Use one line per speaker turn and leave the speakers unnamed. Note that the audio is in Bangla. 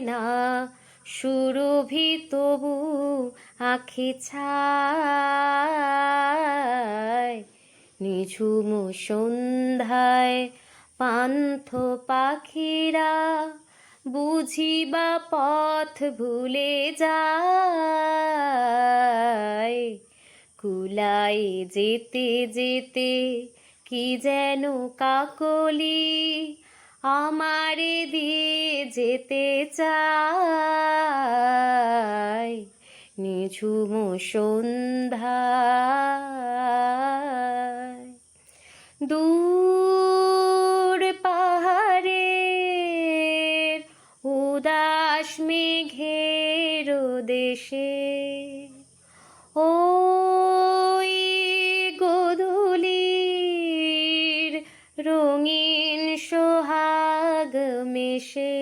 না সুরভি তবু আঁখি ছায়। নিঝুম সন্ধ্যায় পান্থ পাখিরা বুঝিবা পথ ভুলে যায়। কুলাই যেতে যেতে কি যেন কাকলি আমারে দিয়ে যেতে চায়। নিঝুম সন্ধ্যায় দূর পাহাড়ের উদাস মেঘের দেশে ওই গোধূলির রঙিন সোহাগ মেশে